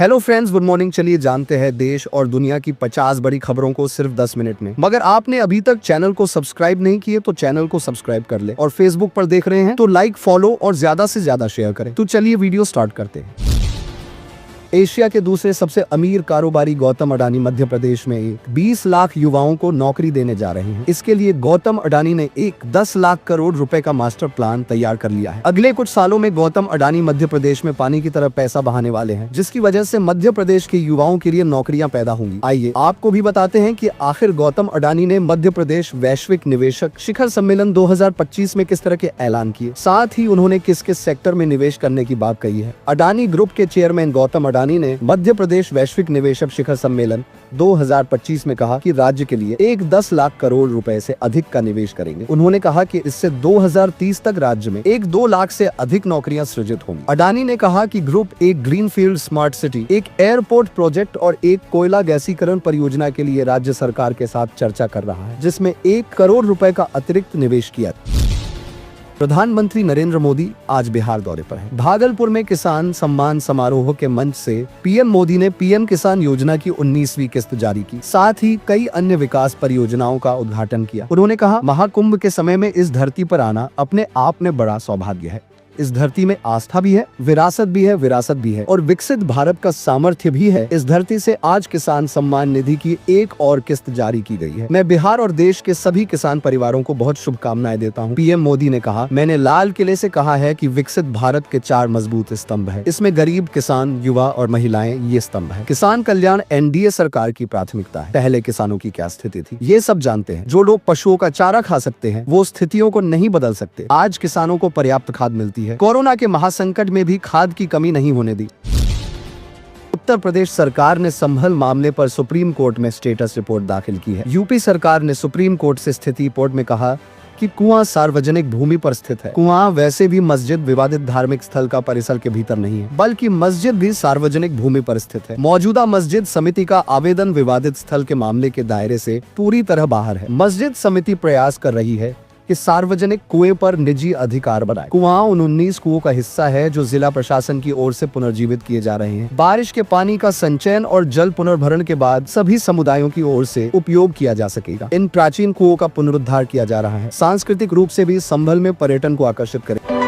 Hello friends, good morning. चलिए जानते हैं देश और दुनिया की 50 बड़ी खबरों को सिर्फ 10 मिनट में। मगर आपने अभी तक चैनल को सब्सक्राइब नहीं किए तो चैनल को सब्सक्राइब कर ले, और फेसबुक पर देख रहे हैं तो लाइक, फॉलो और ज्यादा से ज्यादा शेयर करें। तो चलिए वीडियो स्टार्ट करते हैं। एशिया के दूसरे सबसे अमीर कारोबारी गौतम अडानी मध्य प्रदेश में 20 लाख युवाओं को नौकरी देने जा रहे हैं। इसके लिए गौतम अडानी ने 10 लाख करोड़ रुपए का मास्टर प्लान तैयार कर लिया है। अगले कुछ सालों में गौतम अडानी मध्य प्रदेश में पानी की तरह पैसा बहाने वाले हैं, जिसकी वजह से मध्य प्रदेश के युवाओं के लिए नौकरियां पैदा होंगी। आइए आपको भी बताते हैं कि आखिर गौतम अडानी ने मध्य प्रदेश वैश्विक निवेशक शिखर सम्मेलन 2025 में किस तरह के ऐलान किए, साथ ही उन्होंने किस किस सेक्टर में निवेश करने की बात कही है। अडानी ग्रुप के चेयरमैन गौतम अडानी ने मध्य प्रदेश वैश्विक निवेशक शिखर सम्मेलन 2025 में कहा कि राज्य के लिए 10 लाख करोड़ रुपए से अधिक का निवेश करेंगे। उन्होंने कहा कि इससे 2030 तक राज्य में 2 लाख से अधिक नौकरियां सृजित होंगी। अडानी ने कहा कि ग्रुप एक ग्रीनफील्ड स्मार्ट सिटी, एक एयरपोर्ट प्रोजेक्ट और एक कोयला गैसीकरण परियोजना के लिए राज्य सरकार के साथ चर्चा कर रहा है, जिसमें 1 करोड़ रुपए का अतिरिक्त निवेश किया। प्रधानमंत्री नरेंद्र मोदी आज बिहार दौरे पर हैं। भागलपुर में किसान सम्मान समारोह के मंच से पीएम मोदी ने पीएम किसान योजना की 19वीं किस्त जारी की, साथ ही कई अन्य विकास परियोजनाओं का उद्घाटन किया। उन्होंने कहा, महाकुंभ के समय में इस धरती पर आना अपने आप में बड़ा सौभाग्य है। इस धरती में आस्था भी है, विरासत भी है और विकसित भारत का सामर्थ्य भी है। इस धरती से आज किसान सम्मान निधि की एक और किस्त जारी की गई है। मैं बिहार और देश के सभी किसान परिवारों को बहुत शुभकामनाएं देता हूं। पीएम मोदी ने कहा, मैंने लाल किले से कहा है कि विकसित भारत के 4 मजबूत स्तंभ है। इसमें गरीब, किसान, युवा और महिलाएं ये स्तंभ है। किसान कल्याण एनडीए सरकार की प्राथमिकता है। पहले किसानों की क्या स्थिति थी ये सब जानते हैं। जो लोग पशुओं का चारा खा सकते हैं वो स्थितियों को नहीं बदल सकते। आज किसानों को पर्याप्त खाद मिलती है। कोरोना के महासंकट में भी खाद की कमी नहीं होने दी। उत्तर प्रदेश सरकार ने संभल मामले पर सुप्रीम कोर्ट में स्टेटस रिपोर्ट दाखिल की है। यूपी सरकार ने सुप्रीम कोर्ट से स्थिति रिपोर्ट में कहा कि कुआं सार्वजनिक भूमि पर स्थित है। कुआं वैसे भी मस्जिद विवादित धार्मिक स्थल का परिसर के भीतर नहीं है, बल्कि मस्जिद भी सार्वजनिक भूमि पर स्थित है। मौजूदा मस्जिद समिति का आवेदन विवादित स्थल के मामले के दायरे से पूरी तरह बाहर है। मस्जिद समिति प्रयास कर रही है कि सार्वजनिक कुएं पर निजी अधिकार बनाए। कुआं उन 19 कुओं का हिस्सा है जो जिला प्रशासन की ओर से पुनर्जीवित किए जा रहे हैं। बारिश के पानी का संचयन और जल पुनर्भरण के बाद सभी समुदायों की ओर से उपयोग किया जा सकेगा। इन प्राचीन कुओं का पुनरुद्धार किया जा रहा है। सांस्कृतिक रूप से भी संभल में पर्यटन को आकर्षित करे।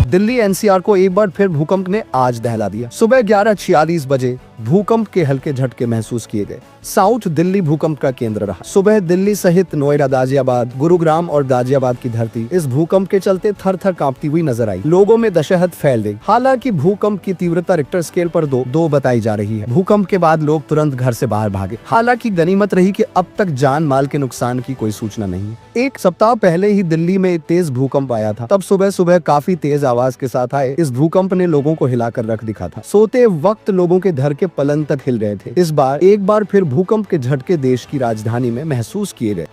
दिल्ली एनसीआर को एक बार फिर भूकंप ने आज दहला दिया। सुबह 11:46 बजे भूकंप के हल्के झटके महसूस किए गए। साउथ दिल्ली भूकंप का केंद्र रहा। सुबह दिल्ली सहित नोएडा, गाजियाबाद, गुरुग्राम और गाजियाबाद की धरती इस भूकंप के चलते थर-थर कांपती हुई नजर आई। लोगों में दशहत फैल गई। हालांकि भूकंप की तीव्रता रिक्टर स्केल पर 2 बताई जा रही है। भूकंप के बाद लोग तुरंत घर से बाहर भागे। हालांकि गनीमत रही कि अब तक जान माल के नुकसान की कोई सूचना नहीं। 1 सप्ताह पहले ही दिल्ली में तेज भूकंप आया था। तब सुबह सुबह काफी तेज आवाज के साथ आए इस भूकंप ने लोगों को हिलाकर रख दिखा था। सोते वक्त लोगों के धर के पलंग तक हिल रहे थे। इस बार एक बार फिर भूकंप के झटके देश की राजधानी में महसूस किए गए।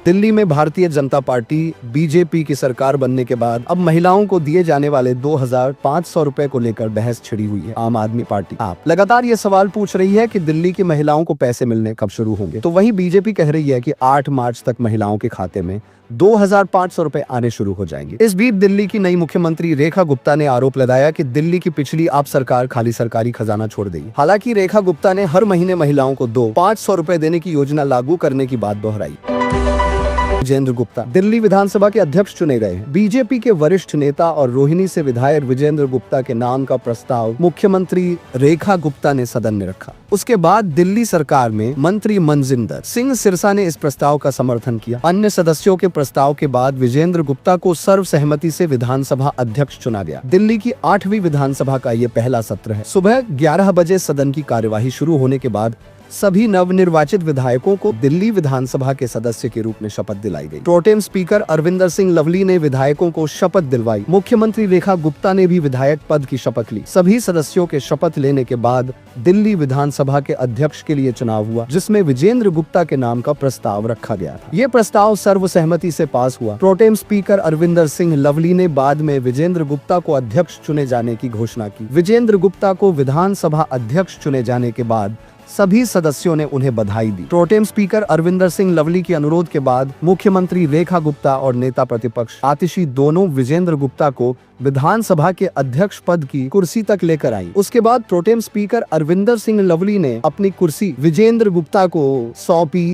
दिल्ली में भारतीय जनता पार्टी बीजेपी की सरकार बनने के बाद अब महिलाओं को दिए जाने वाले 2500 रुपए को लेकर बहस छिड़ी हुई है। आम आदमी पार्टी आप लगातार ये सवाल पूछ रही है कि दिल्ली की महिलाओं को पैसे मिलने कब शुरू होंगे, तो वहीं बीजेपी कह रही है कि 8 मार्च तक महिलाओं के खाते में 2500 रुपए आने शुरू हो जाएंगे। इस बीच दिल्ली की नई मुख्यमंत्री रेखा गुप्ता ने आरोप लगाया कि दिल्ली की पिछली आप सरकार खाली सरकारी खजाना छोड़ देगी। हालांकि रेखा गुप्ता ने हर महीने महिलाओं को 500 रुपए देने की योजना लागू करने की बात दोहराई। विजेंद्र गुप्ता दिल्ली विधानसभा के अध्यक्ष चुने गए। बीजेपी के वरिष्ठ नेता और रोहिणी से विधायक विजेंद्र गुप्ता के नाम का प्रस्ताव मुख्यमंत्री रेखा गुप्ता ने सदन में रखा। उसके बाद दिल्ली सरकार में मंत्री मनजिंदर सिंह सिरसा ने इस प्रस्ताव का समर्थन किया। अन्य सदस्यों के प्रस्ताव के बाद विजेंद्र गुप्ता को सर्वसहमति से विधानसभा अध्यक्ष चुना गया। दिल्ली की 8वीं विधानसभा का ये पहला सत्र है। सुबह 11 बजे सदन की कार्यवाही शुरू होने के बाद सभी नवनिर्वाचित विधायकों को दिल्ली विधानसभा के सदस्य के रूप में शपथ दिलाई गई। प्रोटेम स्पीकर अरविंदर सिंह लवली ने विधायकों को शपथ दिलवाई। मुख्यमंत्री रेखा गुप्ता ने भी विधायक पद की शपथ ली। सभी सदस्यों के शपथ लेने के बाद दिल्ली विधानसभा के अध्यक्ष के लिए चुनाव हुआ, जिसमें विजेंद्र गुप्ता के नाम का प्रस्ताव रखा गया था। ये प्रस्ताव सर्वसहमति से पास हुआ। प्रोटेम स्पीकर अरविंदर सिंह लवली ने बाद में विजेंद्र गुप्ता को अध्यक्ष चुने जाने की घोषणा की। विजेंद्र गुप्ता को विधानसभा अध्यक्ष चुने जाने के बाद सभी सदस्यों ने उन्हें बधाई दी। प्रोटेम स्पीकर अरविंदर सिंह लवली के अनुरोध के बाद मुख्यमंत्री रेखा गुप्ता और नेता प्रतिपक्ष आतिशी दोनों विजेंद्र गुप्ता को विधानसभा के अध्यक्ष पद की कुर्सी तक लेकर आई। उसके बाद प्रोटेम स्पीकर अरविंदर सिंह लवली ने अपनी कुर्सी विजेंद्र गुप्ता को सौंपी।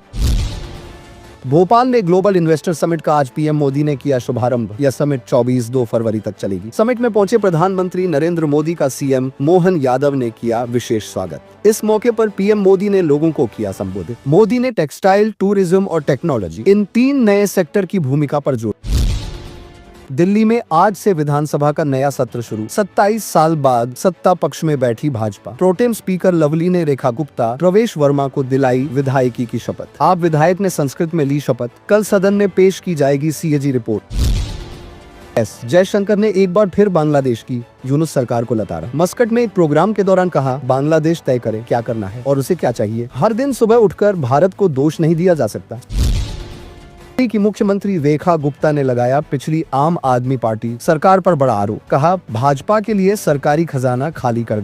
भोपाल में ग्लोबल इन्वेस्टर समिट का आज पीएम मोदी ने किया शुभारंभ। यह समिट 24 फरवरी तक चलेगी। समिट में पहुंचे प्रधानमंत्री नरेंद्र मोदी का सीएम मोहन यादव ने किया विशेष स्वागत। इस मौके पर पीएम मोदी ने लोगों को किया संबोधित। मोदी ने टेक्सटाइल, टूरिज्म और टेक्नोलॉजी इन 3 नए सेक्टर की भूमिका पर जोर। दिल्ली में आज से विधानसभा का नया सत्र शुरू। 27 साल बाद सत्ता पक्ष में बैठी भाजपा। प्रोटेम स्पीकर लवली ने रेखा गुप्ता, प्रवेश वर्मा को दिलाई विधायकी की शपथ। आप विधायक ने संस्कृत में ली शपथ। कल सदन में पेश की जाएगी सीएजी रिपोर्ट। एस जयशंकर ने एक बार फिर बांग्लादेश की यूनुस सरकार को लताड़ा। मस्कट में एक प्रोग्राम के दौरान कहा, बांग्लादेश तय करे क्या करना है और उसे क्या चाहिए। हर दिन सुबह उठकर भारत को दोष नहीं दिया जा सकता। की मुख्यमंत्री रेखा गुप्ता ने लगाया पिछली आम आदमी पार्टी सरकार पर बड़ा आरोप। कहा, भाजपा के लिए सरकारी खजाना खाली कर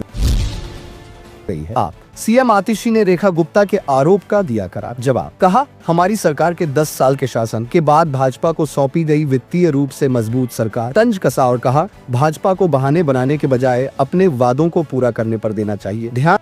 गई है। आप सीएम आतिशी ने रेखा गुप्ता के आरोप का दिया करार जवाब। कहा, हमारी सरकार के 10 साल के शासन के बाद भाजपा को सौंपी गई वित्तीय रूप से मजबूत सरकार तंज कसा और कहा, भाजपा को बहाने बनाने के बजाय अपने वादों को पूरा करने पर देना चाहिए ध्यान।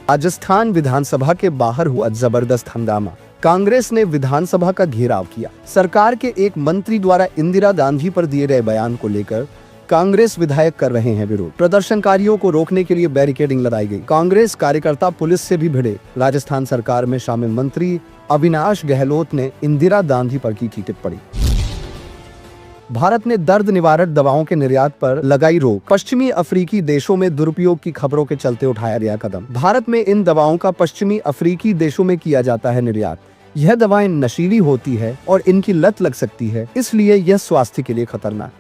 राजस्थान विधानसभा के बाहर हुआ जबरदस्त हंगामा। कांग्रेस ने विधानसभा का घेराव किया। सरकार के एक मंत्री द्वारा इंदिरा गांधी पर दिए गए बयान को लेकर कांग्रेस विधायक कर रहे हैं विरोध। प्रदर्शनकारियों को रोकने के लिए बैरिकेडिंग लगाई गई। कांग्रेस कार्यकर्ता पुलिस से भी भिड़े। राजस्थान सरकार में शामिल मंत्री अविनाश गहलोत ने इंदिरा गांधी पर की टिप्पणी। भारत ने दर्द निवारक दवाओं के निर्यात पर लगाई रोक। पश्चिमी अफ्रीकी देशों में दुरुपयोग की खबरों के चलते उठाया गया कदम। भारत में इन दवाओं का पश्चिमी अफ्रीकी देशों में किया जाता है निर्यात। यह दवाएं नशीली होती है और इनकी लत लग सकती है, इसलिए यह स्वास्थ्य के लिए खतरनाक।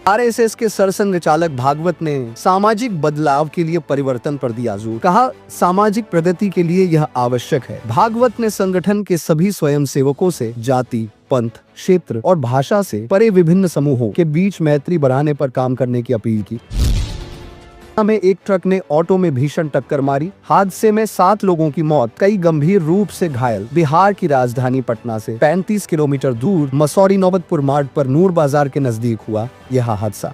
आरएसएस के सरसंघचालक भागवत ने सामाजिक बदलाव के लिए परिवर्तन पर दिया जोर। कहा, सामाजिक प्रगति के लिए यह आवश्यक है। भागवत ने संगठन के सभी स्वयंसेवकों से जाति, पंथ, क्षेत्र और भाषा से परे विभिन्न समूहों के बीच मैत्री बढ़ाने पर काम करने की अपील की। में एक ट्रक ने ऑटो में भीषण टक्कर मारी। हादसे में 7 लोगों की मौत, कई गंभीर रूप से घायल। बिहार की राजधानी पटना से 35 किलोमीटर दूर मसौरी नौबतपुर मार्ग पर नूर बाजार के नजदीक हुआ यह हादसा।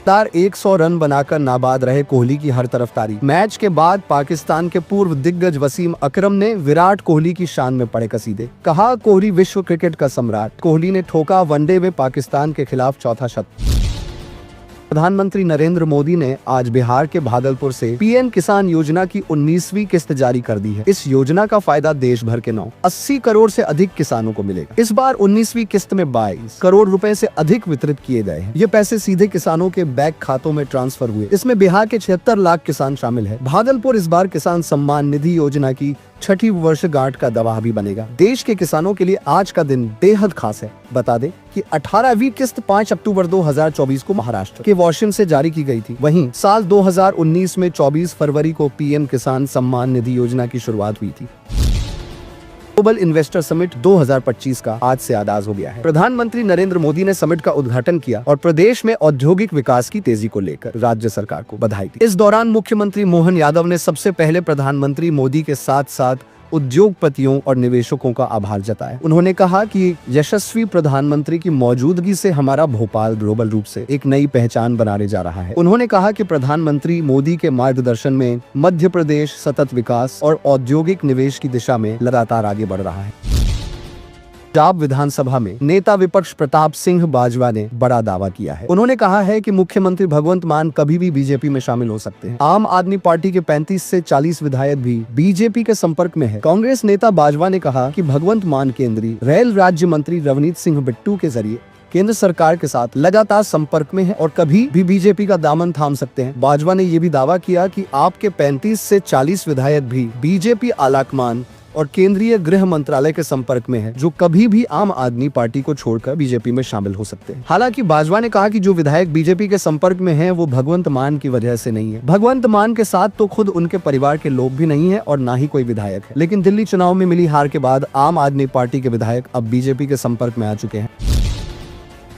100 रन बनाकर नाबाद रहे कोहली की हर तरफ तारीफ। मैच के बाद पाकिस्तान के पूर्व दिग्गज वसीम अकरम ने विराट कोहली की शान में पड़े कसीदे। कहा, कोहली विश्व क्रिकेट का सम्राट। कोहली ने ठोका वनडे में पाकिस्तान के खिलाफ चौथा शतक। प्रधानमंत्री नरेंद्र मोदी ने आज बिहार के भागलपुर से पीएम किसान योजना की 19वीं किस्त जारी कर दी है। इस योजना का फायदा देश भर के 80 करोड़ से अधिक किसानों को मिलेगा। इस बार 19वीं किस्त में 22 करोड़ रुपए से अधिक वितरित किए गए हैं। ये पैसे सीधे किसानों के बैंक खातों में ट्रांसफर हुए। इसमें बिहार के 76 लाख किसान शामिल है। भागलपुर इस बार किसान सम्मान निधि योजना की 6ठी वर्षगांठ का गवाह भी बनेगा। देश के किसानों के लिए आज का दिन बेहद खास है। बता दें कि 18वीं किस्त 5 अक्टूबर 2024 को महाराष्ट्र के वाशिम से जारी की गई थी। वहीं साल 2019 में 24 फरवरी को पीएम किसान सम्मान निधि योजना की शुरुआत हुई थी। ग्लोबल इन्वेस्टर समिट 2025 का आज से आगाज हो गया है। प्रधानमंत्री नरेंद्र मोदी ने समिट का उद्घाटन किया और प्रदेश में औद्योगिक विकास की तेजी को लेकर राज्य सरकार को बधाई दी। इस दौरान मुख्यमंत्री मोहन यादव ने सबसे पहले प्रधानमंत्री मोदी के साथ साथ उद्योगपतियों और निवेशकों का आभार जताया। उन्होंने कहा कि यशस्वी प्रधानमंत्री की मौजूदगी से हमारा भोपाल ग्लोबल रूप से एक नई पहचान बनाने जा रहा है। उन्होंने कहा कि प्रधानमंत्री मोदी के मार्गदर्शन में मध्य प्रदेश सतत विकास और औद्योगिक निवेश की दिशा में लगातार आगे बढ़ रहा है। पंजाब विधानसभा में नेता विपक्ष प्रताप सिंह बाजवा ने बड़ा दावा किया है। उन्होंने कहा है कि मुख्यमंत्री भगवंत मान कभी भी बीजेपी में शामिल हो सकते हैं। आम आदमी पार्टी के 35 से 40 विधायक भी बीजेपी के संपर्क में है। कांग्रेस नेता बाजवा ने कहा कि भगवंत मान केंद्रीय रेल राज्य मंत्री रवनीत सिंह बिट्टू के जरिए केंद्र सरकार के साथ लगातार संपर्क में है और कभी भी बीजेपी का दामन थाम सकते हैं। बाजवा ने ये भी दावा किया कि आपके 35 से 40 विधायक भी बीजेपी आलाकमान और केंद्रीय गृह मंत्रालय के संपर्क में है, जो कभी भी आम आदमी पार्टी को छोड़कर बीजेपी में शामिल हो सकते हैं। हालांकि बाजवा ने कहा कि जो विधायक बीजेपी के संपर्क में हैं, वो भगवंत मान की वजह से नहीं है। भगवंत मान के साथ तो खुद उनके परिवार के लोग भी नहीं है और ना ही कोई विधायक है। लेकिन दिल्ली चुनाव में मिली हार के बाद आम आदमी पार्टी के विधायक अब बीजेपी के संपर्क में आ चुके हैं।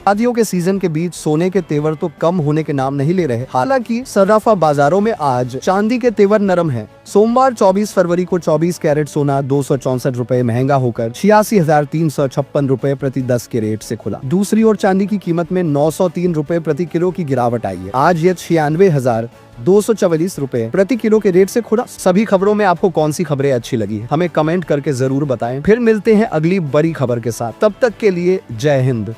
शादियों के सीजन के बीच सोने के तेवर तो कम होने के नाम नहीं ले रहे। हालांकि सर्राफा बाजारों में आज चांदी के तेवर नरम हैं। सोमवार 24 फरवरी को 24 कैरेट सोना 264 रुपए महंगा होकर 86,356 रुपए प्रति 10 के रेट से खुला। दूसरी ओर चांदी की कीमत में 903 रुपए प्रति किलो की गिरावट आई है। आज यह 96,244 रुपए प्रति किलो के रेट से खुला। सभी खबरों में आपको कौन सी खबरें अच्छी लगी हमें कमेंट करके जरूर बताएं। फिर मिलते हैं अगली बड़ी खबर के साथ। तब तक के लिए जय हिंद।